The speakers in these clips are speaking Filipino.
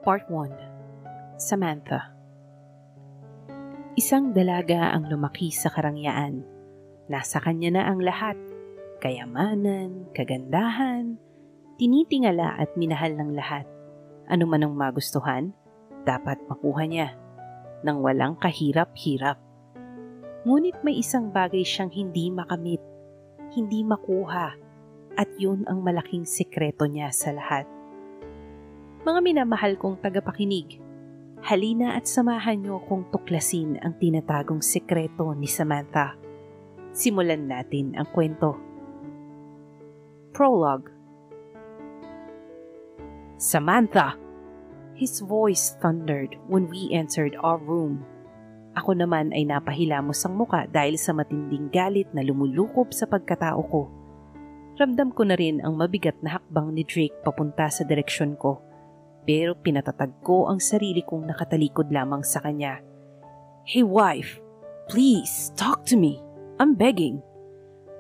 Part 1. Samantha. Isang dalaga ang lumaki sa karangyaan. Nasa kanya na ang lahat. Kayamanan, kagandahan, tinitingala at minahal ng lahat. Ano man ang magustuhan, dapat makuha niya. Nang walang kahirap-hirap. Ngunit may isang bagay siyang hindi makamit, hindi makuha, at yun ang malaking sikreto niya sa lahat. Mga minamahal kong tagapakinig, halina at samahan niyo kong tuklasin ang tinatagong sikreto ni Samantha. Simulan natin ang kwento. Prologue. Samantha! His voice thundered when we entered our room. Ako naman ay napahilamos ang muka dahil sa matinding galit na lumulukop sa pagkatao ko. Ramdam ko na rin ang mabigat na hakbang ni Drake papunta sa direksyon ko. Pero pinatatag ko ang sarili kong nakatalikod lamang sa kanya. Hey wife, please talk to me. I'm begging.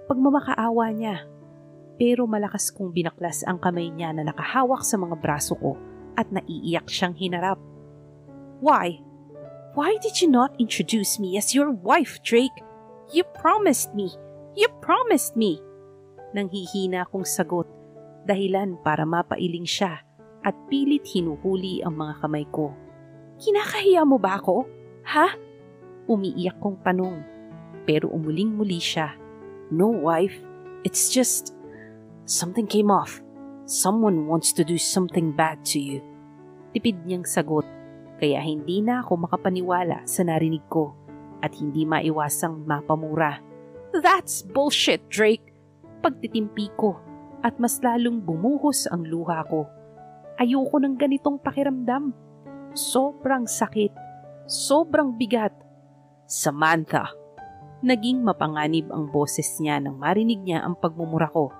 Pagmamakaawa niya. Pero malakas kong binaklas ang kamay niya na nakahawak sa mga braso ko at naiiyak siyang hinarap. Why? Why did you not introduce me as your wife, Drake? You promised me. You promised me. Nanghihina akong sagot, dahilan para mapailing siya. At pilit hinuhuli ang mga kamay ko. Kinakahiya mo ba ako? Ha? Umiiyak kong tanong. Pero umuling-muli siya. No, wife. It's just something came off. Someone wants to do something bad to you. Tipid niyang sagot. Kaya hindi na ako makapaniwala sa narinig ko. At hindi maiwasang mapamura. That's bullshit, Drake. Pagtitimpi ko. At mas lalong bumuhos ang luha ko. Ayoko ng ganitong pakiramdam. Sobrang sakit. Sobrang bigat. Samantha. Naging mapanganib ang boses niya nang marinig niya ang pagmumura ko.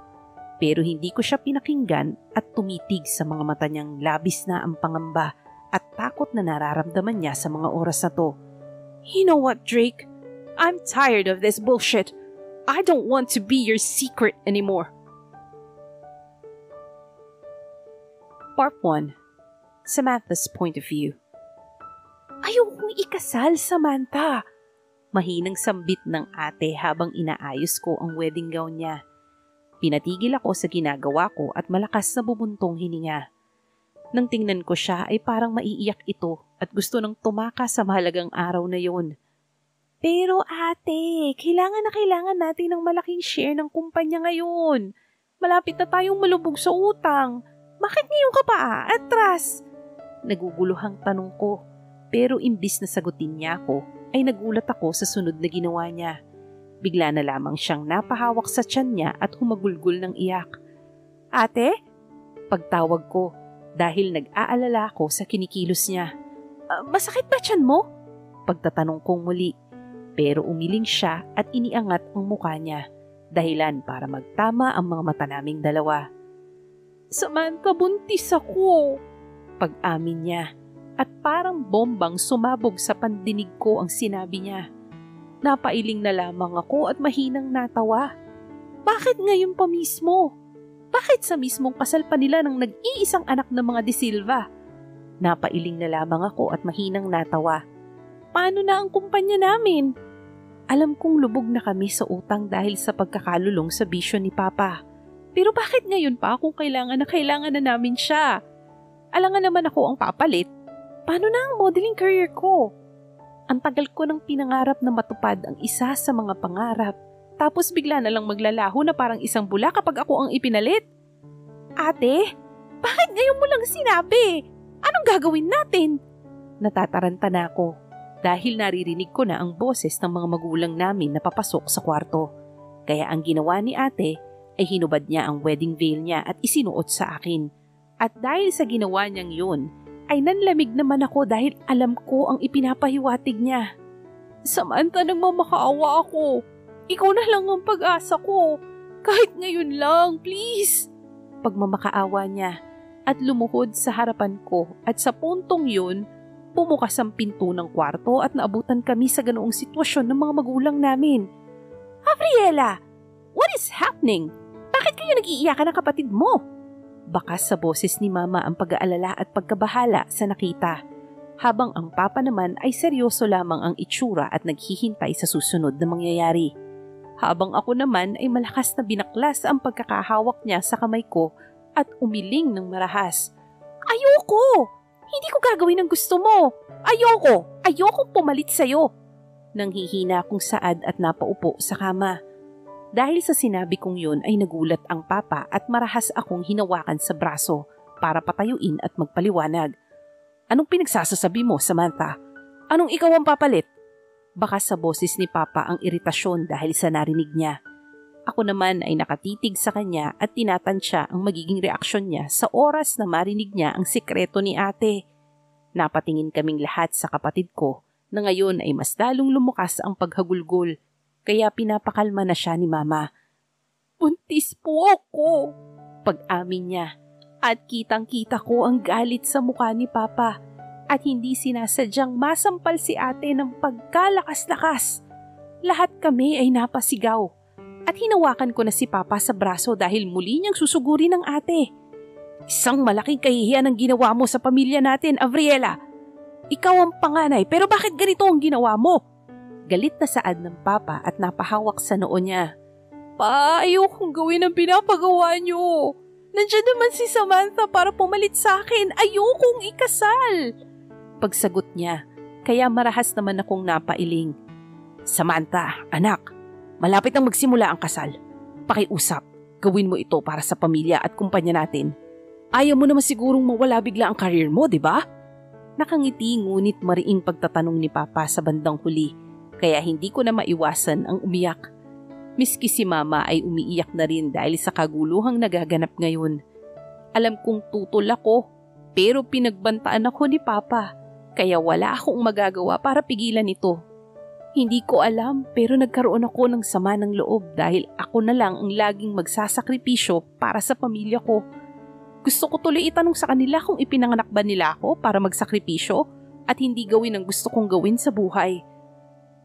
Pero hindi ko siya pinakinggan at tumitig sa mga mata niyang labis na ang pangamba at takot na nararamdaman niya sa mga oras na to. You know what, Drake? I'm tired of this bullshit. I don't want to be your secret anymore. Part 1. Samantha's point of view. Ayokong ikasal, Samantha. Mahinang sambit ng ate habang inaayos ko ang wedding gown niya. Pinatigil ako sa ginagawa ko at malakas na bubuntong hininga. Nang tingnan ko siya ay parang maiiyak ito at gusto nang tumakas sa mahalagang araw na yon. Pero ate, kailangan natin ng malaking share ng kumpanya ngayon. Malapit na tayong malubog sa utang. Bakit ngayon ka pa atras? Naguguluhang tanong ko, pero imbis na sagutin niya ako, ay nagulat ako sa sunod na ginawa niya. Bigla na lamang siyang napahawak sa tiyan niya at humagulgol ng iyak. Ate? Pagtawag ko, dahil nag-aalala ako sa kinikilos niya. Masakit ba tiyan mo? Pagtatanong kong muli, pero umiling siya at iniangat ang mukha niya, dahilan para magtama ang mga mata naming dalawa. Samantha, buntis ako. Pag-amin niya at parang bombang sumabog sa pandinig ko ang sinabi niya. Napailing na lamang ako at mahinang natawa. Bakit ngayon pa mismo? Bakit sa mismong kasal pa nila ng nag-iisang anak ng mga De Silva? Napailing na lamang ako at mahinang natawa. Paano na ang kumpanya namin? Alam kong lubog na kami sa utang dahil sa pagkakalulong sa bisyo ni Papa. Pero bakit ngayon pa kung kailangan na namin siya? Alangan naman ako ang papalit. Paano na ang modeling career ko? Ang tagal ko nang pinangarap na matupad ang isa sa mga pangarap. Tapos bigla na lang maglalaho na parang isang bula kapag ako ang ipinalit. Ate, bakit ngayon mo lang sinabi? Anong gagawin natin? Natataranta na ako dahil naririnig ko na ang boses ng mga magulang namin na papasok sa kwarto. Kaya ang ginawa ni ate ay hinubad niya ang wedding veil niya at isinuot sa akin. At dahil sa ginawa niyang yun, ay nanlamig naman ako dahil alam ko ang ipinapahiwatig niya. Samantha, nagmamakaawa ako. Ikaw na lang ang pag-asa ko. Kahit ngayon lang, please. Pagmamakaawa niya at lumuhod sa harapan ko at sa puntong yun, bumukas ang pinto ng kwarto at naabutan kami sa ganoong sitwasyon ng mga magulang namin. Gabriela, what is happening? Bakit kayo nag-iiyakan ng kapatid mo? Bakas sa boses ni Mama ang pag-aalala at pagkabahala sa nakita, habang ang Papa naman ay seryoso lamang ang itsura at naghihintay sa susunod na mangyayari. Habang ako naman ay malakas na binaklas ang pagkakahawak niya sa kamay ko at umiling ng marahas. "Ayoko! Hindi ko gagawin ang gusto mo! Ayoko! Ayokong pumalit sa'yo!" Nanghihina akong saad at napaupo sa kama. Dahil sa sinabi kong yun ay nagulat ang Papa at marahas akong hinawakan sa braso para patayuin at magpaliwanag. "Anong pinagsasasabi mo, Samantha? Anong ikaw ang papalit?" Bakas sa boses ni Papa ang iritasyon dahil sa narinig niya. Ako naman ay nakatitig sa kanya at tinatansya ang magiging reaksyon niya sa oras na marinig niya ang sikreto ni ate. Napatingin kaming lahat sa kapatid ko na ngayon ay mas lalong lumukas ang paghagulgol. Kaya pinapakalma na siya ni Mama. "Buntis po ako," pag-amin niya. At kitang-kita ko ang galit sa mukha ni Papa at hindi sinasadyang masampal si ate ng pagkalakas-lakas. Lahat kami ay napasigaw at hinawakan ko na si Papa sa braso dahil muli niyang susugurin ng ate. "Isang malaking kahihiyan ang ginawa mo sa pamilya natin, Avriela. Ikaw ang panganay pero bakit ganito ang ginawa mo?" Galit na saad ng Papa at napahawak sa noo niya. "Pa, ayokong gawin ang pinapagawa niyo. Nandiyan naman si Samantha para pumalit sa akin. Ayokong ikasal." Pagsagot niya, kaya marahas naman akong napailing. "Samantha, anak, malapit nang magsimula ang kasal. Pakiusap, gawin mo ito para sa pamilya at kumpanya natin. Ayaw mo naman sigurong mawala bigla ang career mo, di ba?" Nakangiti ngunit mariing pagtatanong ni Papa sa bandang huli. Kaya hindi ko na maiwasan ang umiyak. Miski si Mama ay umiiyak na rin dahil sa kaguluhang nagaganap ngayon. Alam kong tutol ako, pero pinagbantaan ako ni Papa, kaya wala akong magagawa para pigilan ito. Hindi ko alam pero nagkaroon ako ng sama ng loob dahil ako na lang ang laging magsasakripisyo para sa pamilya ko. Gusto ko tuloy itanong sa kanila kung ipinanganak ba nila ako para magsakripisyo at hindi gawin ang gusto kong gawin sa buhay.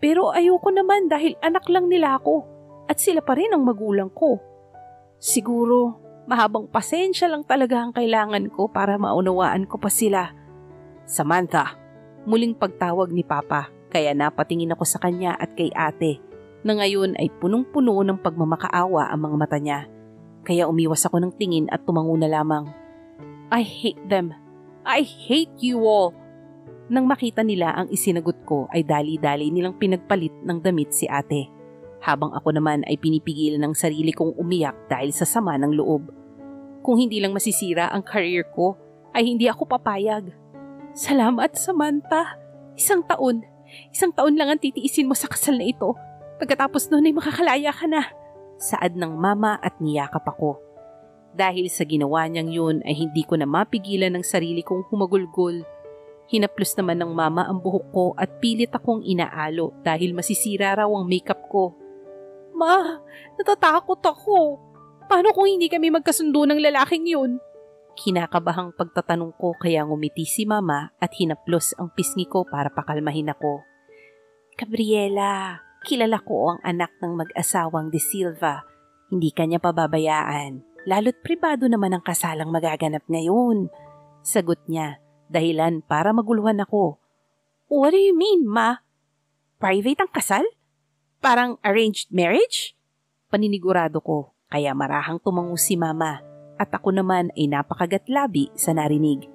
Pero ayoko naman dahil anak lang nila ako at sila pa rin ang magulang ko. Siguro, mahabang pasensya lang talaga ang kailangan ko para maunawaan ko pa sila. "Samantha," muling pagtawag ni Papa, kaya napatingin ako sa kanya at kay ate, na ngayon ay punong-puno ng pagmamakaawa ang mga mata niya. Kaya umiwas ako ng tingin at tumango na lamang. "I hate them. I hate you all." Nang makita nila ang isinagot ko ay dali-dali nilang pinagpalit ng damit si ate. Habang ako naman ay pinipigilan ng sarili kong umiyak dahil sa sama ng loob. Kung hindi lang masisira ang career ko, ay hindi ako papayag. "Salamat, Samantha. Isang taon lang ang titiisin mo sa kasal na ito. Pagkatapos nun ay makakalaya ka na." Saad ng Mama at niyakap ako. Dahil sa ginawa niyang yun ay hindi ko na mapigilan ng sarili kong humagulgol. Hinaplos naman ng Mama ang buhok ko at pilit akong inaalo dahil masisira raw ang makeup ko. "Ma, natatakot ako. Paano kung hindi kami magkasundo ng lalaking yun?" Kinakabahang pagtatanong ko kaya ngumiti si Mama at hinaplos ang pisngi ko para pakalmahin ako. "Gabriela, kilala ko ang anak ng mag-asawang De Silva. Hindi kanya pababayaan. Lalo't pribado naman ang kasalang magaganap ngayon." Sagot niya. Dahilan para maguluhan ako. "What do you mean, Ma? Private ang kasal? Parang arranged marriage?" Paninigurado ko, kaya marahang tumango si Mama at ako naman ay napakagatlabi sa narinig.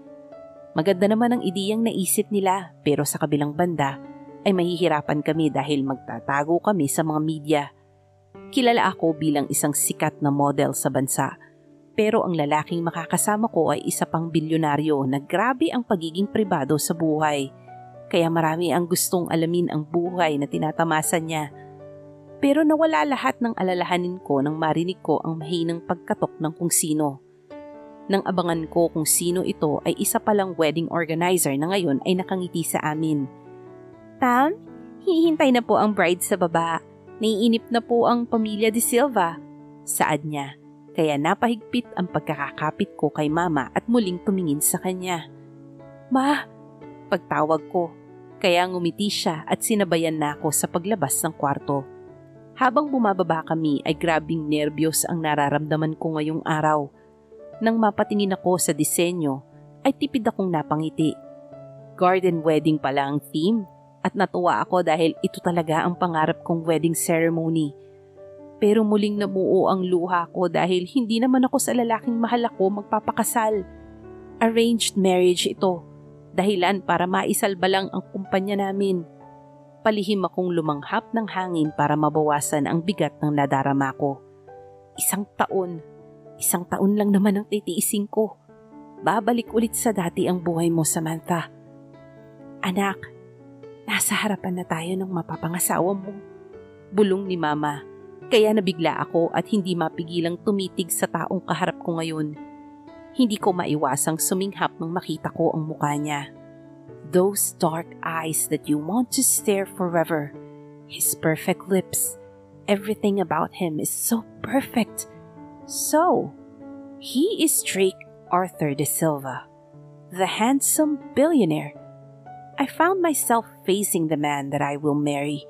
Maganda naman ang ideyang naisip nila pero sa kabilang banda ay mahihirapan kami dahil magtatago kami sa mga media. Kilala ako bilang isang sikat na model sa bansa. Pero ang lalaking makakasama ko ay isa pang bilyonaryo na grabe ang pagiging pribado sa buhay. Kaya marami ang gustong alamin ang buhay na tinatamasan niya. Pero nawala lahat ng alalahanin ko nang marinig ko ang mahinang pagkatok ng kung sino. Nang abangan ko kung sino ito ay isa palang wedding organizer na ngayon ay nakangiti sa amin. "Tam, hihintay na po ang bride sa baba. Naiinip na po ang pamilya De Silva." Saad niya. Kaya napahigpit ang pagkakakapit ko kay Mama at muling tumingin sa kanya. "Ma!" Pagtawag ko. Kaya ngumiti siya at sinabayan na ako sa paglabas ng kwarto. Habang bumababa kami ay grabing nerbiyos ang nararamdaman ko ngayong araw. Nang mapatingin ako sa disenyo, ay tipid akong napangiti. Garden wedding pala ang theme at natuwa ako dahil ito talaga ang pangarap kong wedding ceremony. Pero muling nabuo ang luha ko dahil hindi naman ako sa lalaking mahal ako magpapakasal. Arranged marriage ito, dahilan para maisalba lang ang kumpanya namin. Palihim akong lumanghap ng hangin para mabawasan ang bigat ng nadarama ko. Isang taon lang naman ang titiisin ko. Babalik ulit sa dati ang buhay mo, Samantha. Anak, nasa harapan na tayo ng mapapangasawa mo. Bulong ni Mama, kaya nabigla ako at hindi mapigilang tumitig sa taong kaharap ko ngayon. Hindi ko maiwasang suminghap nang makita ko ang mukha niya. Those dark eyes that you want to stare forever. His perfect lips. Everything about him is so perfect. So, he is Drake Arthur De Silva, the handsome billionaire. I found myself facing the man that I will marry.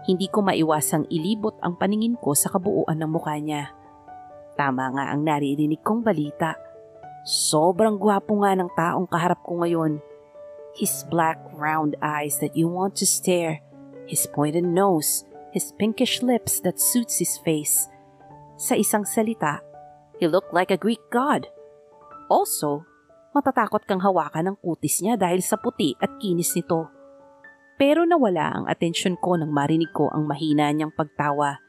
Hindi ko maiwasang ilibot ang paningin ko sa kabuuan ng mukha niya. Tama nga ang naririnig kong balita. Sobrang gwapo nga ng taong kaharap ko ngayon. His black round eyes that you want to stare, his pointed nose, his pinkish lips that suits his face. Sa isang salita, he looked like a Greek god. Also, matatakot kang hawakan ng kutis niya dahil sa puti at kinis nito. Pero nawala ang atensyon ko nang marinig ko ang mahina niyang pagtawa.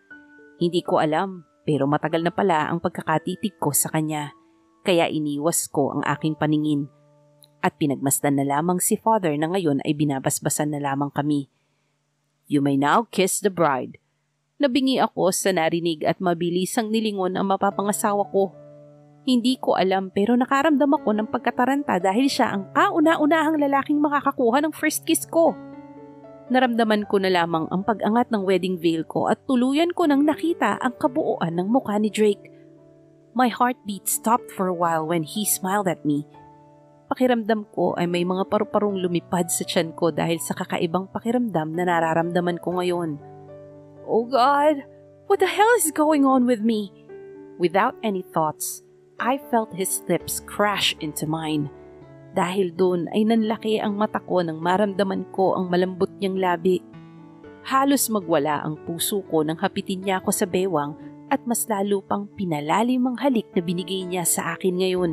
Hindi ko alam, pero matagal na pala ang pagkakatitig ko sa kanya, kaya iniwas ko ang aking paningin. At pinagmasdan na lamang si Father na ngayon ay binabasbasan na lamang kami. You may now kiss the bride. Nabingi ako sa narinig at mabilisang nilingon ang mapapangasawa ko. Hindi ko alam pero nakaramdam ako ng pagkataranta dahil siya ang kauna-unahang lalaking makakakuha ng first kiss ko. Naramdaman ko na lamang ang pag-angat ng wedding veil ko at tuluyan ko nang nakita ang kabuuan ng mukha ni Drake. My heartbeat stopped for a while when he smiled at me. Pakiramdam ko ay may mga paru-parong lumipad sa tiyan ko dahil sa kakaibang pakiramdam na nararamdaman ko ngayon. Oh God, what the hell is going on with me? Without any thoughts, I felt his lips crash into mine. Dahil doon ay nanlaki ang mata ko nang maramdaman ko ang malambot niyang labi. Halos magwala ang puso ko nang hapitin niya ako sa bewang at mas lalo pang pinalalim ang halik na binigay niya sa akin ngayon.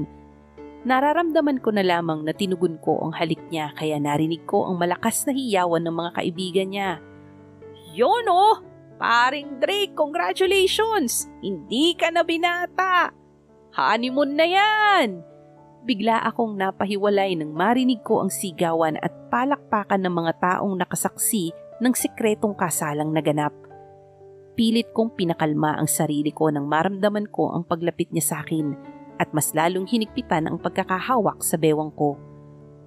Nararamdaman ko na lamang na tinugon ko ang halik niya kaya narinig ko ang malakas na hiyawan ng mga kaibigan niya. Yun oh! Paring Drake, congratulations! Hindi ka na binata! Honeymoon na yan! Bigla akong napahiwalay nang marinig ko ang sigawan at palakpakan ng mga taong nakasaksi ng sikretong kasalang naganap. Pilit kong pinakalma ang sarili ko nang maramdaman ko ang paglapit niya sa akin at mas lalong hinigpitan ang pagkakahawak sa bewang ko.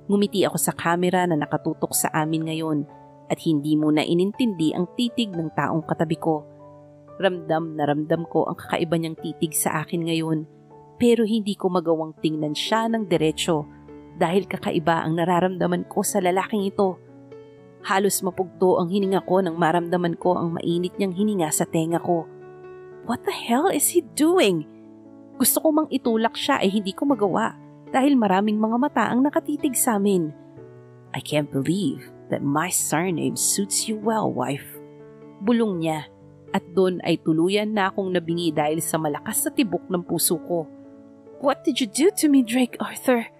Ngumiti ako sa kamera na nakatutok sa amin ngayon at hindi mo na inintindi ang titig ng taong katabi ko. Ramdam na ramdam ko ang kakaiba niyang titig sa akin ngayon pero hindi ko magawang tingnan siya ng diretsyo dahil kakaiba ang nararamdaman ko sa lalaking ito. Halos mapugto ang hininga ko nang maramdaman ko ang mainit niyang hininga sa tenga ko. What the hell is he doing? Gusto ko mang itulak siya ay hindi ko magawa dahil maraming mga mata ang nakatitig sa amin. I can't believe that my surname suits you well, wife. Bulong niya at doon ay tuluyan na akong nabingi dahil sa malakas na tibok ng puso ko. What did you do to me, Drake Arthur?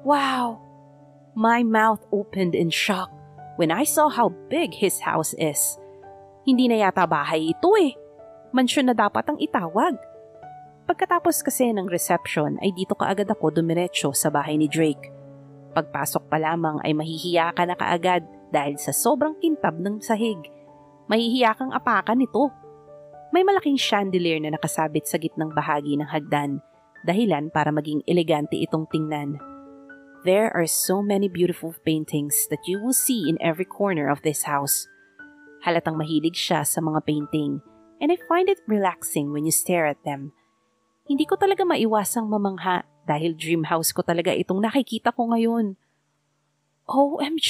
Wow! My mouth opened in shock when I saw how big his house is. Hindi na yata bahay ito eh. Mansyon na dapat ang itawag. Pagkatapos kasi ng reception ay dito kaagad ako dumiretso sa bahay ni Drake. Pagpasok pa lamang ay mahihiya ka na kaagad dahil sa sobrang kintab ng sahig. Mahihiya kang apakan ito. May malaking chandelier na nakasabit sa gitnang bahagi ng hagdan, dahilan para maging elegante itong tingnan. There are so many beautiful paintings that you will see in every corner of this house. Halatang mahilig siya sa mga painting. And I find it relaxing when you stare at them. Hindi ko talaga maiwasang mamangha dahil dream house ko talaga itong nakikita ko ngayon. OMG!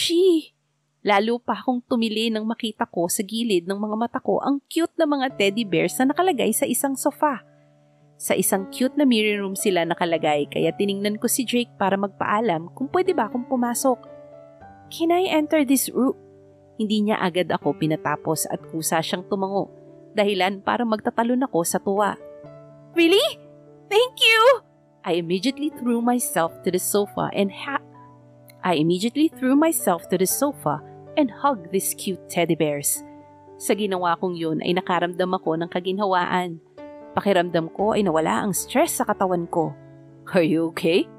Lalo pa akong tumili nang makita ko sa gilid ng mga mata ko ang cute na mga teddy bears na nakalagay sa isang sofa. Sa isang cute na mirror room sila nakalagay kaya tiningnan ko si Drake para magpaalam kung pwede ba akong pumasok. Can I enter this room? Hindi niya agad ako pinatapos at kusa siyang tumango, dahilan para magtatalon ako sa tuwa. Really? Thank you! I immediately threw myself to the sofa and hugged these cute teddy bears. Sa ginawa kong yun ay nakaramdam ako ng kaginhawaan. Pakiramdam ko ay nawala ang stress sa katawan ko. Are you okay?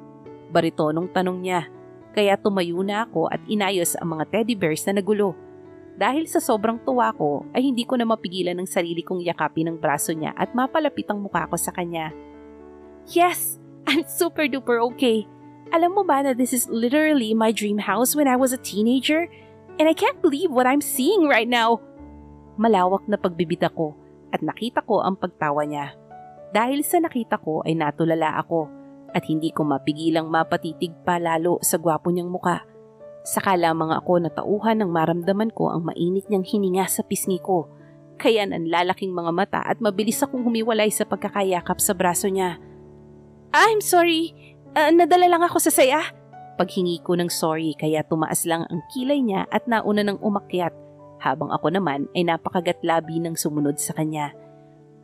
Baritonong tanong niya. Kaya tumayo na ako at inayos ang mga teddy bears na nagulo. Dahil sa sobrang tuwa ko ay hindi ko na mapigilan ng sarili kong yakapin ang braso niya at mapalapit ang mukha ko sa kanya. Yes, I'm super duper okay. Alam mo ba na this is literally my dream house when I was a teenager? And I can't believe what I'm seeing right now. Malawak na pagbibida ko at nakita ko ang pagtawa niya. Dahil sa nakita ko ay natulala ako at hindi ko mapigilang mapatitig pa lalo sa gwapo niyang muka. Saka lamang ako natauhan nang maramdaman ko ang mainit niyang hininga sa pisngi ko. Kaya nanlalaking mga mata at mabilis akong humiwalay sa pagkakayakap sa braso niya. I'm sorry, nadala lang ako sa saya. Paghingi ko ng sorry kaya tumaas lang ang kilay niya at nauna ng umakyat. Habang ako naman ay napakagatlabi ng sumunod sa kanya.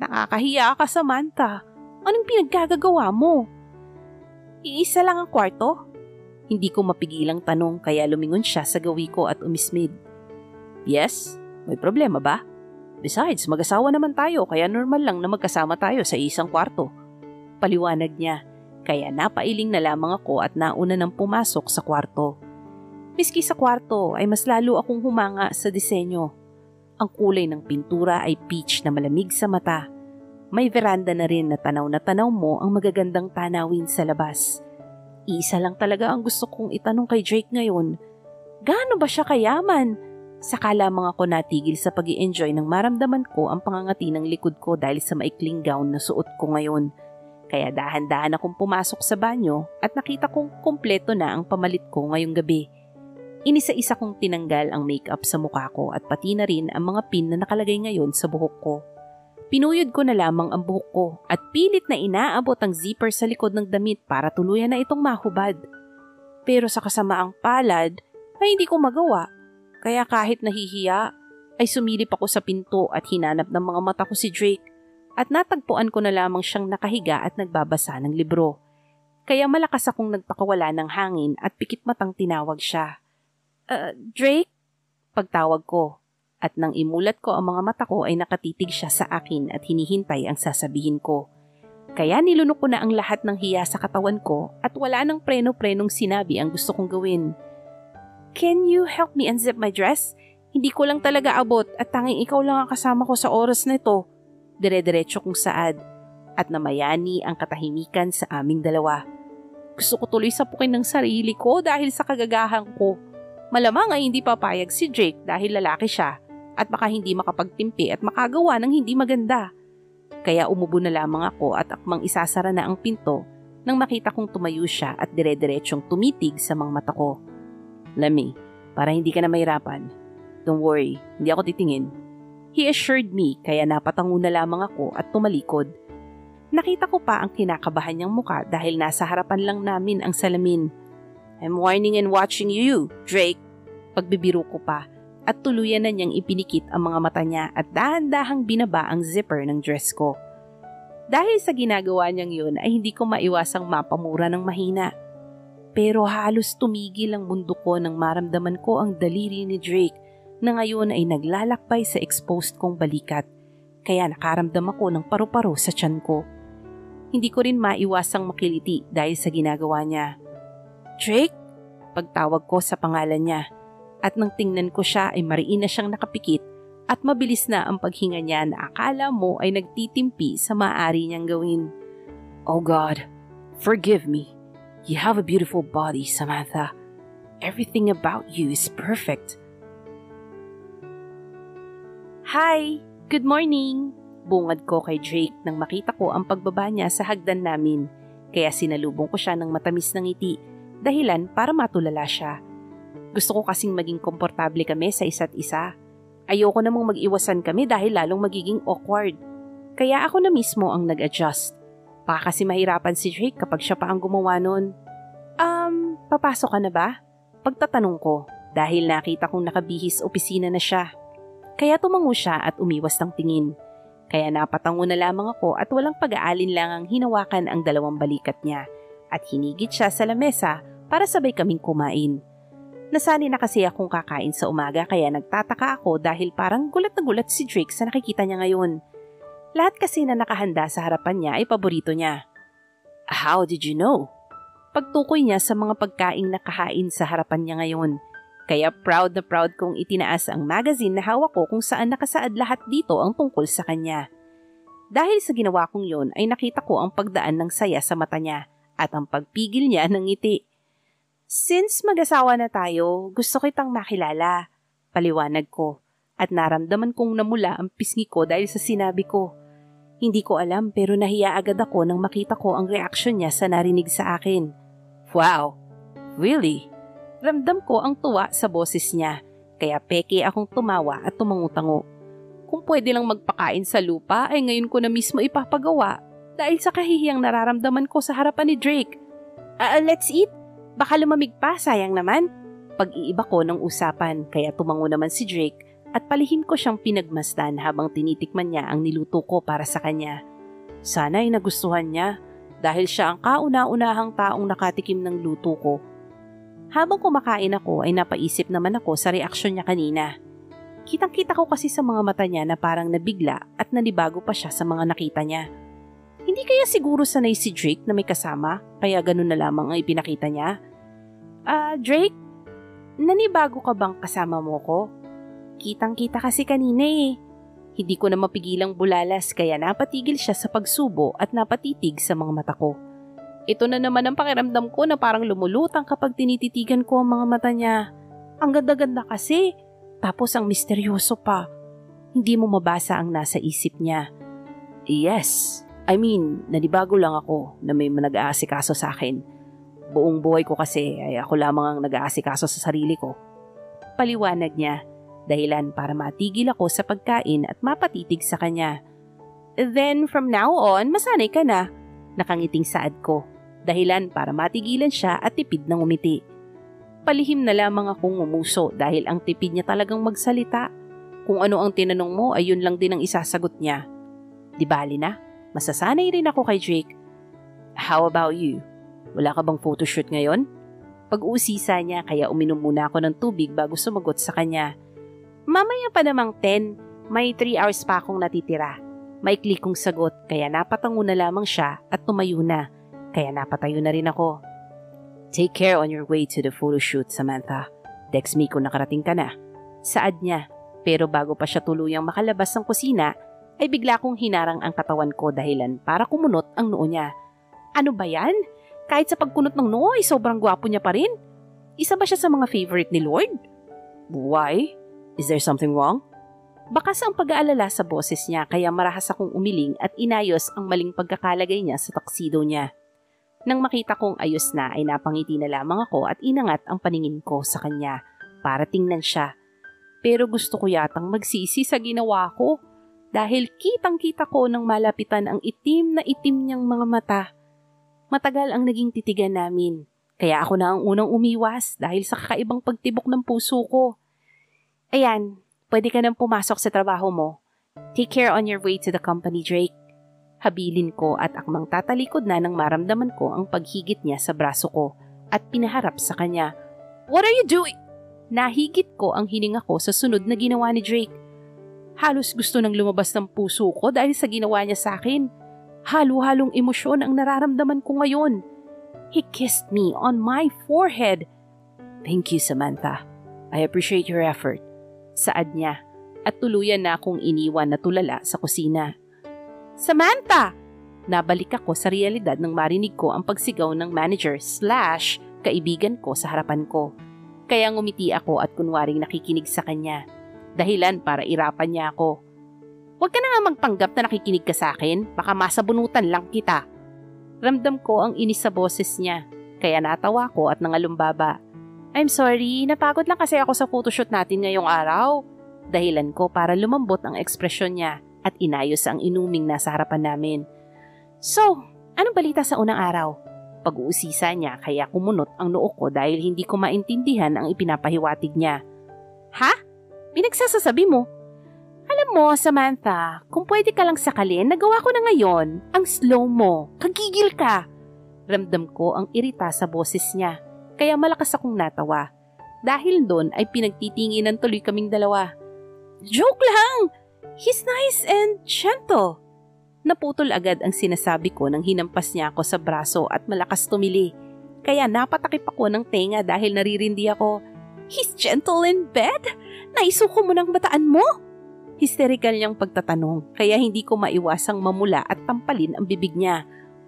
Nakakahiya ka, Samantha. Anong pinagkagagawa mo? Iisa lang ang kwarto? Hindi ko mapigilang tanong kaya lumingon siya sa gawi ko at umismid. Yes? May problema ba? Besides, mag-asawa naman tayo kaya normal lang na magkasama tayo sa isang kwarto. Paliwanag niya, kaya napailing na lamang ako at nauna nang pumasok sa kwarto. Miski sa kwarto ay mas lalo akong humanga sa disenyo. Ang kulay ng pintura ay peach na malamig sa mata. May veranda na rin na tanaw mo ang magagandang tanawin sa labas. Isa lang talaga ang gusto kong itanong kay Drake ngayon. Gaano ba siya kayaman? Saka lamang ako natigil sa pag-i-enjoy nang maramdaman ko ang pangangati ng likod ko dahil sa maikling gown na suot ko ngayon. Kaya dahan-dahan akong pumasok sa banyo at nakita kong kumpleto na ang pamalit ko ngayong gabi. Inisa-isa kong tinanggal ang makeup sa mukha ko at pati na rin ang mga pin na nakalagay ngayon sa buhok ko. Pinuyod ko na lamang ang buhok ko at pilit na inaabot ang zipper sa likod ng damit para tuluyan na itong mahubad. Pero sa kasamaang palad ay hindi ko magawa. Kaya kahit nahihiya ay sumilip ako sa pinto at hinanap ng mga mata ko si Drake at natagpuan ko na lamang siyang nakahiga at nagbabasa ng libro. Kaya malakas akong nagpakawala ng hangin at pikit matang tinawag siya. Drake? Pagtawag ko. At nang imulat ko ang mga mata ko ay nakatitig siya sa akin at hinihintay ang sasabihin ko. Kaya nilunok ko na ang lahat ng hiya sa katawan ko at wala nang preno-prenong sinabi ang gusto kong gawin. Can you help me unzip my dress? Hindi ko lang talaga abot at tanging ikaw lang ang kasama ko sa oras na ito. Dire-diretso kong saad at namayani ang katahimikan sa aming dalawa. Gusto ko tuloy sapukin ng sarili ko dahil sa kagagahan ko. Malamang ay hindi papayag si Drake dahil lalaki siya at baka hindi makapagtimpi at makagawa ng hindi maganda. Kaya umubo na lamang ako at akmang isasara na ang pinto nang makita kong tumayo siya at dire-diretsyong tumitig sa mga mata ko. Lami, para hindi ka na mahirapan. Don't worry, hindi ako titingin. He assured me kaya napatango na lamang ako at tumalikod. Nakita ko pa ang kinakabahan niyang muka dahil nasa harapan lang namin ang salamin. I'm warning and watching you, Drake. Pagbibiro ko pa at tuluyan na niyang ipinikit ang mga mata niya at dahan-dahang binaba ang zipper ng dress ko. Dahil sa ginagawa niyang yun ay hindi ko maiwasang mapamura ng mahina. Pero halos tumigil ang mundo ko nang maramdaman ko ang daliri ni Drake na ngayon ay naglalakbay sa exposed kong balikat. Kaya nakaramdam ako ng paru-paro sa tiyan ko. Hindi ko rin maiwasang makiliti dahil sa ginagawa niya. Drake? Pagtawag ko sa pangalan niya at nang tingnan ko siya ay mariin na siyang nakapikit at mabilis na ang paghinga niya na akala mo ay nagtitimpi sa maaari niyang gawin. Oh God, forgive me. You have a beautiful body, Samantha. Everything about you is perfect. Hi! Good morning! Bungad ko kay Drake nang makita ko ang pagbaba niya sa hagdan namin. Kaya sinalubong ko siya ng matamis na ngiti. Dahilan para matulala siya. Gusto ko kasing maging komportable kami sa isa't isa. Ayoko namang mag-iwasan kami dahil lalong magiging awkward. Kaya ako na mismo ang nag-adjust. Baka kasi mahirapan si Drake kapag siya pa ang gumawa nun. Papasok ka na ba? Pagtatanong ko dahil nakita kong nakabihis opisina na siya. Kaya tumango siya at umiwas ng tingin. Kaya napatango na lamang ako at walang pag-aalinlangang hinawakan ang dalawang balikat niya at hinigit siya sa lamesa para sabay kaming kumain. Nasanay na kasi akong kakain sa umaga kaya nagtataka ako dahil parang gulat na gulat si Drake sa nakikita niya ngayon. Lahat kasi na nakahanda sa harapan niya ay paborito niya. How did you know? Pagtukoy niya sa mga pagkaing nakahain sa harapan niya ngayon. Kaya proud na proud kong itinaas ang magazine na hawak ko kung saan nakasaad lahat dito ang tungkol sa kanya. Dahil sa ginawa kong yon ay nakita ko ang pagdaan ng saya sa mata niya at ang pagpigil niya ng ngiti. Since mag-asawa na tayo, gusto kitang makilala, paliwanag ko, at naramdaman kong namula ang pisngi ko dahil sa sinabi ko. Hindi ko alam pero nahiya agad ako nang makita ko ang reaksyon niya sa narinig sa akin. Wow! Really? Ramdam ko ang tuwa sa boses niya, kaya peke akong tumawa at tumangutango. Kung pwede lang magpakain sa lupa ay ngayon ko na mismo ipapagawa dahil sa kahihiyang nararamdaman ko sa harapan ni Drake. Let's eat! Baka lumamig pa, sayang naman. Pag-iiba ko ng usapan kaya tumango naman si Drake at palihim ko siyang pinagmasdan habang tinitikman niya ang niluto ko para sa kanya. Sana ay nagustuhan niya dahil siya ang kauna-unahang taong nakatikim ng luto ko. Habang kumakain ako ay napaisip naman ako sa reaksyon niya kanina. Kitang-kita ko kasi sa mga mata niya na parang nabigla at nanibago pa siya sa mga nakita niya. Hindi kaya siguro sanay si Drake na may kasama kaya ganun na lamang ang ipinakita niya? Drake, nanibago ka bang kasama mo ko? Kitang-kita kasi kanina eh. Hindi ko na mapigilang bulalas kaya napatigil siya sa pagsubo at napatitig sa mga mata ko. Ito na naman ang pakiramdam ko na parang lumulutang kapag tinititigan ko ang mga mata niya. Ang ganda-ganda kasi, tapos ang misteryoso pa. Hindi mo mabasa ang nasa isip niya. Yes, nanibago lang ako na may nag-aasikaso sa akin. Buong buhay ko kasi ay ako lamang ang nag-aasikaso sa sarili ko. Paliwanag niya, dahilan para matigil ako sa pagkain at mapatitig sa kanya. Then from now on, masanay ka na. Nakangiting saad ko, dahilan para matigilan siya at tipid ng umiti. Palihim na lamang akong umuso dahil ang tipid niya talagang magsalita. Kung ano ang tinanong mo ay yun lang din ang isasagot niya. Di bali na, masasanay rin ako kay Drake. How about you? Wala ka bang photoshoot ngayon? Pag-uusisa niya kaya uminom muna ako ng tubig bago sumagot sa kanya. Mamaya pa namang 10, may 3 hours pa akong natitira. Maikli kong sagot kaya napatango na lamang siya at tumayo na. Kaya napatayo na rin ako. Take care on your way to the photoshoot, Samantha. Text me kung nakarating ka na. Saad niya, pero bago pa siya tuluyang makalabas ng kusina, ay bigla kong hinarang ang katawan ko dahilan para kumunot ang noo niya. Ano ba yan? Kahit sa pagkunot ng noo ay sobrang gwapo niya pa rin. Isa ba siya sa mga favorite ni Lord? Why? Is there something wrong? Bakas ang pag-aalala sa boses niya kaya marahas akong umiling at inayos ang maling pagkakalagay niya sa taksido niya. Nang makita kong ayos na ay napangiti na lamang ako at inangat ang paningin ko sa kanya para tingnan siya. Pero gusto ko yatang magsisi sa ginawa ko dahil kitang-kita ko nang malapitan ang itim na itim niyang mga mata. Matagal ang naging titigan namin, kaya ako na ang unang umiwas dahil sa kakaibang pagtibok ng puso ko. Ayan, pwede ka nang pumasok sa trabaho mo. Take care on your way to the company, Drake. Habilin ko at akmang tatalikod na nang maramdaman ko ang paghigit niya sa braso ko at pinaharap sa kanya. What are you doing? Nahigit ko ang hininga ko sa sunod na ginawa ni Drake. Halos gusto nang lumabas ng puso ko dahil sa ginawa niya sa akin. Halo-halong emosyon ang nararamdaman ko ngayon. He kissed me on my forehead. Thank you, Samantha. I appreciate your effort. Saad niya at tuluyan na akong iniwan na tulala sa kusina. Samantha! Nabalik ako sa realidad nang marinig ko ang pagsigaw ng manager/kaibigan ko sa harapan ko. Kaya ngumiti ako at kunwaring nakikinig sa kanya. Dahilan para irapan niya ako. Huwag ka na nga magpanggap na nakikinig ka sa akin, baka masabunutan lang kita. Ramdam ko ang inis sa boses niya, kaya natawa ko at nangalumbaba. I'm sorry, napagod lang kasi ako sa photoshoot natin ngayong araw. Dahilan ko para lumambot ang ekspresyon niya at inayos ang inuming nasa harapan namin. So, Anong balita sa unang araw? Pag-uusisa niya kaya kumunot ang noo ko dahil hindi ko maintindihan ang ipinapahiwatig niya. Ha? Pinagsasasabi mo? Alam mo, Samantha, kung pwede ka lang sakalin, nagawa ko na ngayon. Ang slow mo. Kagigil ka. Ramdam ko ang irita sa boses niya, kaya malakas akong natawa. Dahil doon ay pinagtitinginan tuloy kaming dalawa. Joke lang! He's nice and gentle. Naputol agad ang sinasabi ko nang hinampas niya ako sa braso at malakas tumili. Kaya napatakip ako ng tenga dahil naririndi ako. He's gentle in bed? Naisuko mo ng bataan mo? Hysterical niyang pagtatanong kaya hindi ko maiwasang mamula at tampalin ang bibig niya.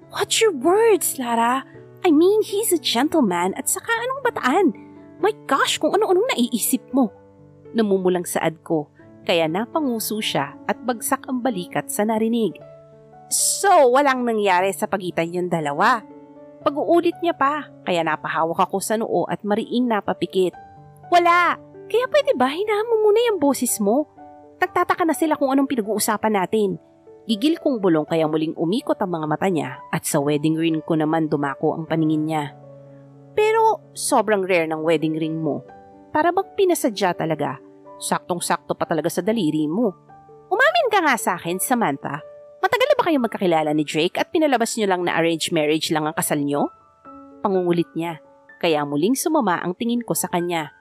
Watch your words, Lara. I mean, he's a gentleman at saka anong bataan? My gosh, kung ano-anong naiisip mo. Namumulang saad ko kaya napanguso siya at bagsak ang balikat sa narinig. So, walang nangyari sa pagitan yung dalawa. Pag-uulit niya pa, kaya napahawak ako sa noo at mariing napapikit. Wala! Kaya pwede ba hinaan mo muna yung boses mo? Nagtataka na sila kung anong pinag-uusapan natin. Gigil kong bulong kaya muling umikot ang mga mata niya at sa wedding ring ko naman dumako ang paningin niya. Pero sobrang rare ng wedding ring mo. Para bang pinasadya talaga. Saktong-sakto pa talaga sa daliri mo. Umamin ka nga sa akin, Samantha. Matagal na ba kayo magkakilala ni Drake at pinalabas niyo lang na arranged marriage lang ang kasal niyo? Pangungulit niya, kaya muling sumama ang tingin ko sa kanya.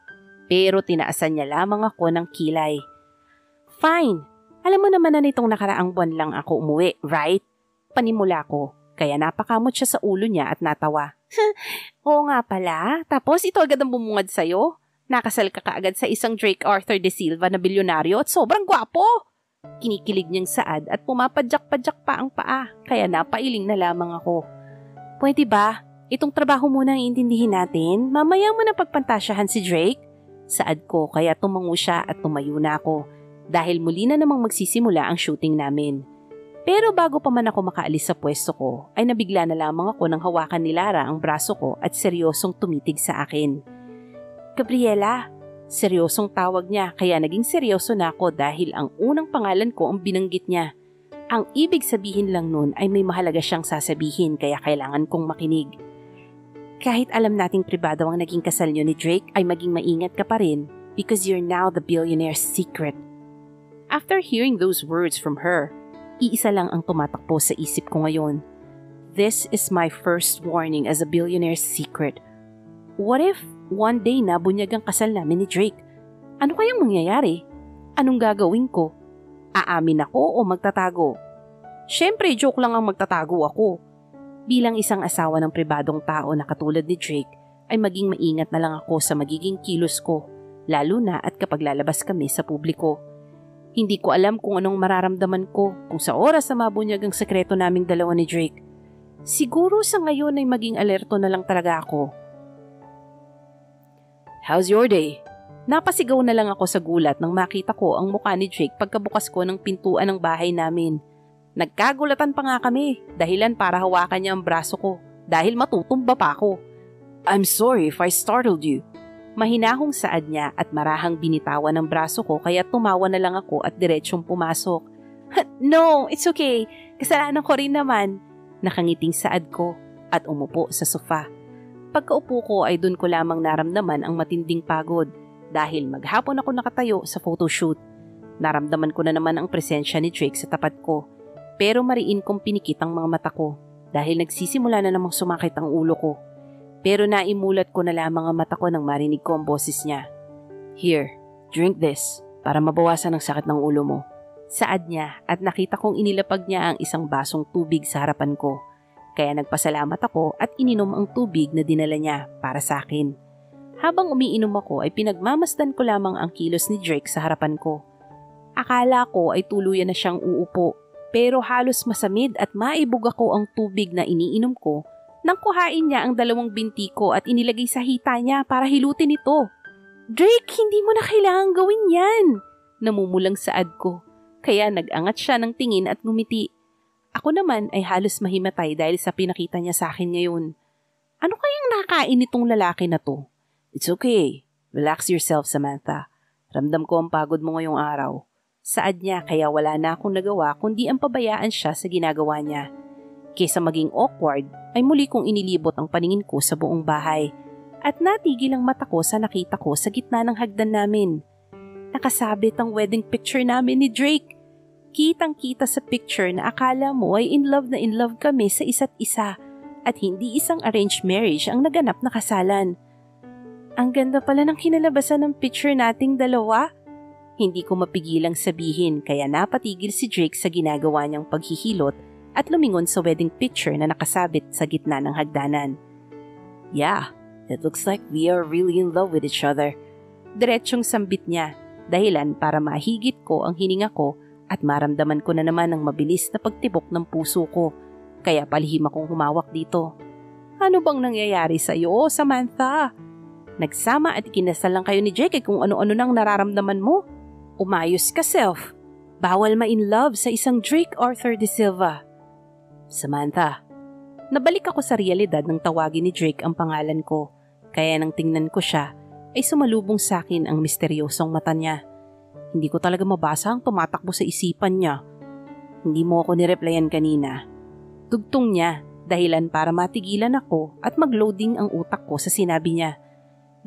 Pero tinaasan niya lamang ako ng kilay. Fine, alam mo naman na nitong nakaraang buwan lang ako umuwi, right? Panimula ko, kaya napakamot siya sa ulo niya at natawa. Oo nga pala, tapos ito agad ang bumungad sa'yo. Nakasal ka kaagad sa isang Drake Arthur de Silva na bilyonaryo at sobrang gwapo. Kinikilig niyang saad at pumapadyak-padyak pa ang paa, kaya napailing na lamang ako. Pwede ba? Itong trabaho muna ang intindihin natin, mamaya mo na pagpantasyahan si Drake? Saad ko kaya tumango siya at tumayo na ako, dahil muli na namang magsisimula ang shooting namin. Pero bago pa man ako makaalis sa pwesto ko, ay nabigla na lamang ako nang hawakan ni Lara ang braso ko at seryosong tumitig sa akin. Gabriela, seryosong tawag niya kaya naging seryoso na ako dahil ang unang pangalan ko ang binanggit niya. Ang ibig sabihin lang nun ay may mahalaga siyang sasabihin kaya kailangan kong makinig. Kahit alam nating pribado ang naging kasal niyo ni Drake ay maging maingat ka pa rin because you're now the billionaire's secret. After hearing those words from her, iisa lang ang tumatakbo sa isip ko ngayon. This is my first warning as a billionaire's secret. What if one day nabunyag ang kasal namin ni Drake? Ano kayang mangyayari? Anong gagawin ko? Aamin ako o magtatago? Siyempre, joke lang ang magtatago ako. Bilang isang asawa ng pribadong tao na katulad ni Drake, ay maging maingat na lang ako sa magiging kilos ko, lalo na at kapag lalabas kami sa publiko. Hindi ko alam kung anong mararamdaman ko kung sa oras na mabunyag ang sekreto naming dalawa ni Drake. Siguro sa ngayon ay maging alerto na lang talaga ako. How's your day? Napasigaw na lang ako sa gulat nang makita ko ang mukha ni Drake pagkabukas ko ng pintuan ng bahay namin. Nagkagulatan pa nga kami, dahilan para hawakan niya ang braso ko dahil matutumba pa ako. I'm sorry if I startled you. Mahinahong saad niya at marahang binitawan ng braso ko kaya tumawa na lang ako at diretsyong pumasok. No, it's okay. Kasalanan ko rin naman. Nakangiting saad ko at umupo sa sofa. Pagkaupo ko ay dun ko lamang naramdaman ang matinding pagod dahil maghapon ako nakatayo sa photoshoot. Naramdaman ko na naman ang presensya ni Drake sa tapat ko pero mariin kong pinikit ang mga mata ko dahil nagsisimula na namang sumakit ang ulo ko. Pero naimulat ko na lamang ang mata ko nang marinig ko ang boses niya. Here, drink this para mabawasan ang sakit ng ulo mo. Saad niya at nakita kong inilapag niya ang isang basong tubig sa harapan ko. Kaya nagpasalamat ako at ininom ang tubig na dinala niya para sa akin. Habang umiinom ako ay pinagmamasdan ko lamang ang kilos ni Drake sa harapan ko. Akala ko ay tuluyan na siyang uupo pero halos masamid at maibog ako ang tubig na iniinom ko nang kuhain niya ang dalawang binti ko at inilagay sa hita niya para hilutin ito. Drake, hindi mo na kailangang gawin yan! Namumulang saad ko. Kaya nag-angat siya ng tingin at ngumiti. Ako naman ay halos mahimatay dahil sa pinakita niya sa akin ngayon. Ano kayang nakain nitong lalaki na to? It's okay. Relax yourself, Samantha. Ramdam ko ang pagod mo ngayong araw. Saad niya kaya wala na akong nagawa kundi ang pabayaan siya sa ginagawa niya. Kesa maging awkward, ay muli kong inilibot ang paningin ko sa buong bahay at natigil ang mata ko sa nakita ko sa gitna ng hagdan namin. Nakasabit ang wedding picture namin ni Drake. Kitang-kita sa picture na akala mo ay in love kami sa isa't isa at hindi isang arranged marriage ang naganap na kasalan. Ang ganda pala ng kinalabasan ng picture nating dalawa. Hindi ko mapigilang sabihin kaya napatigil si Drake sa ginagawa niyang paghihilot at lumingon sa wedding picture na nakasabit sa gitna ng hagdanan. Yeah, it looks like we are really in love with each other. Diretsyong sambit niya, dahilan para mahigit ko ang hininga ko at maramdaman ko na naman ang mabilis na pagtibok ng puso ko. Kaya palihim akong humawak dito. Ano bang nangyayari sa iyo, Samantha? Nagsama at ikinasal lang kayo ni Jake kung ano-ano nang nararamdaman mo. Umayos ka, self. Bawal ma-in love sa isang Drake Arthur de Silva. Samantha, nabalik ako sa realidad nang tawagin ni Drake ang pangalan ko. Kaya nang tingnan ko siya, ay sumalubong sa akin ang misteryosong mata niya. Hindi ko talaga mabasa ang tumatakbo sa isipan niya. Hindi mo ako nireplyan kanina. Tugtong niya, dahilan para matigilan ako at mag-loading ang utak ko sa sinabi niya.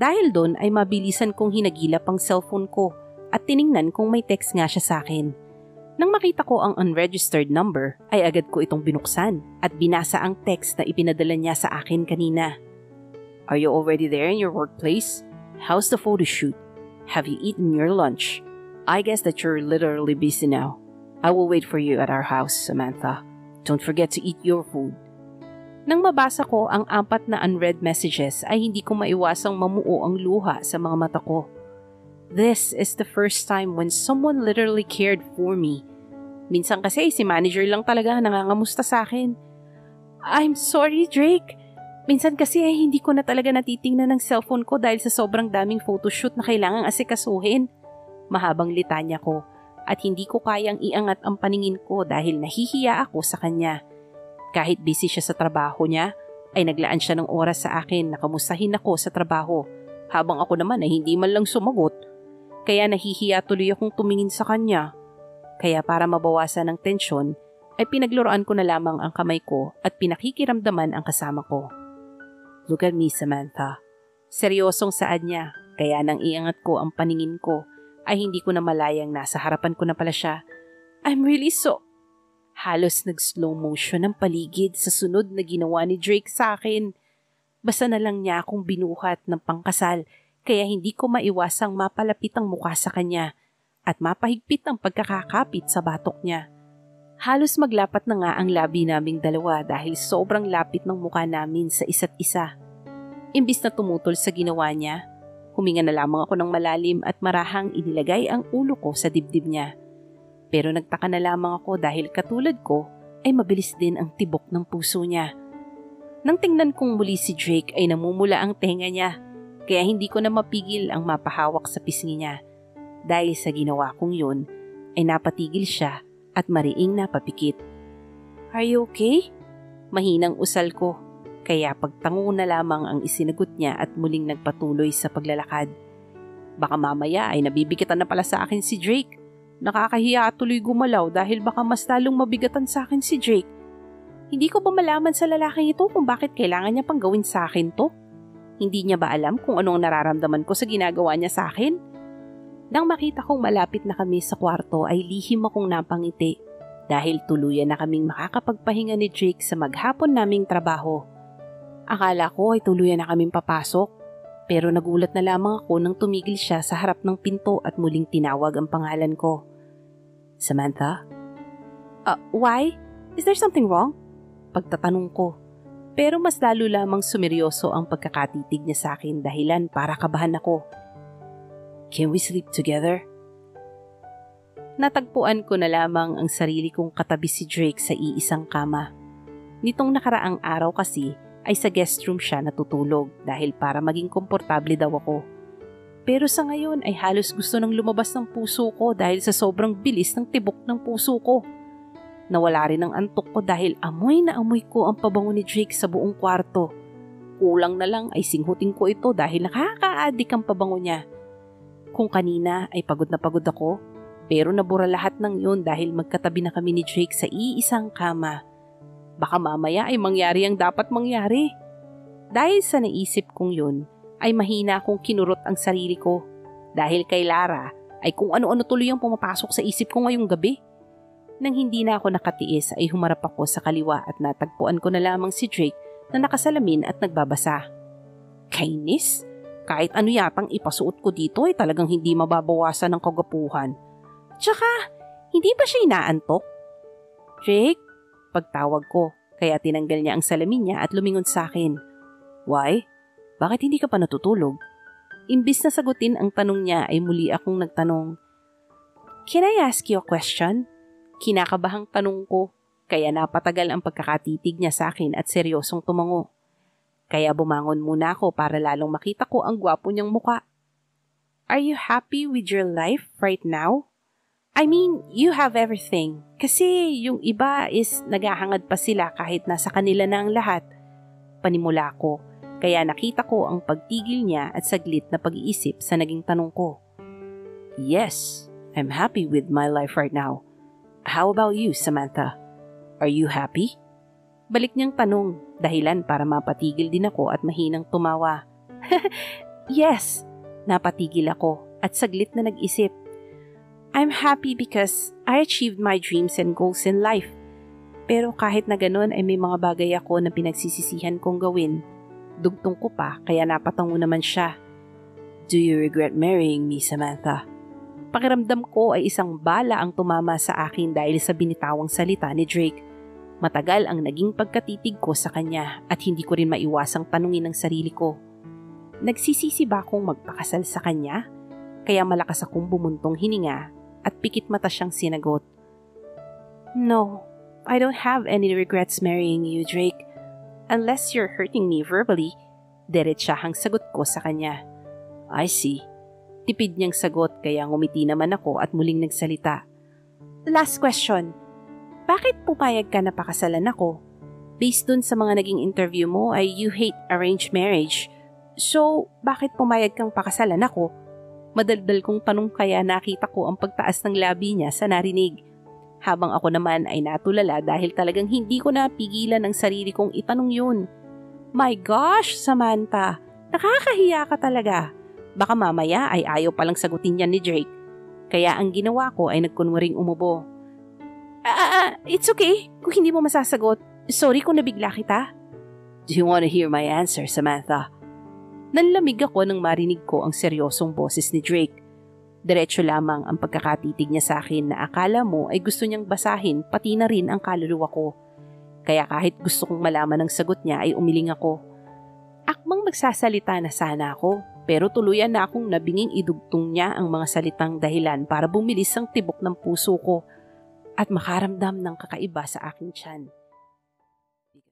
Dahil doon ay mabilisan kong hinagilap ang cellphone ko at tiningnan kung may text nga siya sa akin. Nang makita ko ang unregistered number ay agad ko itong binuksan at binasa ang text na ipinadala niya sa akin kanina. Are you already there in your workplace? How's the photo shoot? Have you eaten your lunch? I guess that you're literally busy now. I will wait for you at our house, Samantha. Don't forget to eat your food. Nang mabasa ko ang 4 na unread messages ay hindi ko maiwasang mamuo ang luha sa mga mata ko. This is the first time when someone literally cared for me. Minsan kasi si manager lang talaga nangangamusta sa akin. I'm sorry, Drake. Minsan kasi ay hindi ko na talaga natitingnan ng cellphone ko dahil sa sobrang daming photoshoot na kailangang asikasuhin. Mahabang litanya ko at hindi ko kayang iangat ang paningin ko dahil nahihiya ako sa kanya. Kahit busy siya sa trabaho niya, ay naglaan siya ng oras sa akin na kamustahin ako sa trabaho, habang ako naman ay hindi man lang sumagot. Kaya nahihiya tuloy akong tumingin sa kanya. Kaya para mabawasan ang tensyon, ay pinagluroan ko na lamang ang kamay ko at pinakikiramdaman ang kasama ko. Look at me, Samantha. Seryosong saad niya, kaya nang iangat ko ang paningin ko, ay hindi ko na malayang nasa harapan ko na pala siya. I'm really so... Halos nag-slow motion ang paligid sa sunod na ginawa ni Drake sa akin. Basta na lang niya akong binuhat ng pangkasal kaya hindi ko maiwasang mapalapit ang mukha sa kanya at mapahigpit ang pagkakakapit sa batok niya. Halos maglapat na nga ang labi naming dalawa dahil sobrang lapit ng mukha namin sa isa't isa. Imbis na tumutol sa ginawa niya, huminga na lamang ako ng malalim at marahang inilagay ang ulo ko sa dibdib niya. Pero nagtaka na lamang ako dahil katulad ko ay mabilis din ang tibok ng puso niya. Nang tingnan kong muli si Drake ay namumula ang tenga niya kaya hindi ko na mapigil ang mapahawak sa pisngi niya. Dahil sa ginawa kong yun ay napatigil siya at mariing napapikit. Are you okay? Mahinang usal ko kaya pagtango na lamang ang isinagot niya at muling nagpatuloy sa paglalakad. Baka mamaya ay nabibikitan na pala sa akin si Drake. Nakakahiya tuloy gumalaw dahil baka mas lalong mabigatan sa akin si Drake. Hindi ko ba malaman sa lalaking ito kung bakit kailangan niya pang gawin sa akin to? Hindi niya ba alam kung anong nararamdaman ko sa ginagawa niya sa akin? Nang makita kong malapit na kami sa kwarto ay lihim akong napangiti dahil tuluyan na kaming makakapagpahinga ni Drake sa maghapon naming trabaho. Akala ko ay tuluyan na kaming papasok. Pero nagulat na lamang ako nang tumigil siya sa harap ng pinto at muling tinawag ang pangalan ko. Samantha? Why? Is there something wrong? Pagtatanong ko. Pero mas lalo lamang sumeryoso ang pagkakatitig niya sa akin dahilan para kabahan ako. Can we sleep together? Natagpuan ko na lamang ang sarili kong katabi si Drake sa iisang kama. Nitong nakaraang araw kasi ay sa guest room siya natutulog dahil para maging komportable daw ako. Pero sa ngayon ay halos gusto nang lumabas ng puso ko dahil sa sobrang bilis ng tibok ng puso ko. Nawala rin ang antok ko dahil amoy na amoy ko ang pabango ni Drake sa buong kwarto. Kulang na lang ay singhutin ko ito dahil nakaka-addict ang pabango niya. Kung kanina ay pagod na pagod ako, pero nabura lahat ng yun dahil magkatabi na kami ni Drake sa iisang kama. Baka mamaya ay mangyari ang dapat mangyari. Dahil sa naisip kong yun, ay mahina akong kinurot ang sarili ko. Dahil kay Lara, ay kung ano-ano tuloy ang pumapasok sa isip ko ngayong gabi. Nang hindi na ako nakatiis ay humarap ako sa kaliwa at natagpuan ko na lamang si Drake na nakasalamin at nagbabasa. Kainis? Kahit ano yatang ipasuot ko dito ay talagang hindi mababawasan ng kagapuhan. Tsaka, hindi ba siya inaantok? Drake? Pagtawag ko, kaya tinanggal niya ang salamin niya at lumingon sa akin. Why? Bakit hindi ka pa natutulog? Imbis na sagutin ang tanong niya ay muli akong nagtanong. Can I ask you a question? Kinakabahang tanong ko, kaya napatagal ang pagkakatitig niya sa akin at seryosong tumango. Kaya bumangon muna ako para lalong makita ko ang gwapo niyang muka. Are you happy with your life right now? I mean, you have everything. Kasi yung iba is naghahangad pa sila kahit nasa kanila na ang lahat. Panimula ko, kaya nakita ko ang pagtigil niya at saglit na pag-iisip sa naging tanong ko. Yes, I'm happy with my life right now. How about you, Samantha? Are you happy? Balik niyang tanong, dahilan para mapatigil din ako at mahinang tumawa. Yes, napatigil ako at saglit na nag-isip. I'm happy because I achieved my dreams and goals in life. Pero kahit na ganun ay may mga bagay ako na pinagsisisihan kong gawin. Dugtong ko pa kaya napatango naman siya. Do you regret marrying me, Samantha? Pakiramdam ko ay isang bala ang tumama sa akin dahil sa binitawang salita ni Drake. Matagal ang naging pagkatitig ko sa kanya at hindi ko rin maiwasang tanungin ang sarili ko. Nagsisisi ba akong magpakasal sa kanya? Kaya malakas akong bumuntong hininga at pikit mata siyang sinagot. No, I don't have any regrets marrying you, Drake. Unless you're hurting me verbally, diretsahang sagot ko sa kanya. I see. Tipid niyang sagot kaya ngumiti naman ako at muling nagsalita. Last question. Bakit pumayag ka na pakasalan ako? Based dun sa mga naging interview mo ay you hate arranged marriage. So, bakit pumayag kang pakasalan ako? Madaldal kong tanong kaya nakita ko ang pagtaas ng labi niya sa narinig. Habang ako naman ay natulala dahil talagang hindi ko napigilan ang sarili kong itanong yun. My gosh, Samantha! Nakakahiya ka talaga. Baka mamaya ay ayaw palang sagutin yan ni Drake. Kaya ang ginawa ko ay nagkunwaring umubo. It's okay kung hindi mo masasagot. Sorry kung nabigla kita. Do you want to hear my answer, Samantha? Nanlamig ako nang marinig ko ang seryosong boses ni Drake. Diretso lamang ang pagkakatitig niya sa akin na akala mo ay gusto niyang basahin pati na rin ang kaluluwa ko. Kaya kahit gusto kong malaman ang sagot niya ay umiling ako. Akmang magsasalita na sana ako. Pero tuluyan na akong nabinging idugtong niya ang mga salitang dahilan para bumilis ang tibok ng puso ko at makaramdam ng kakaiba sa aking tiyan.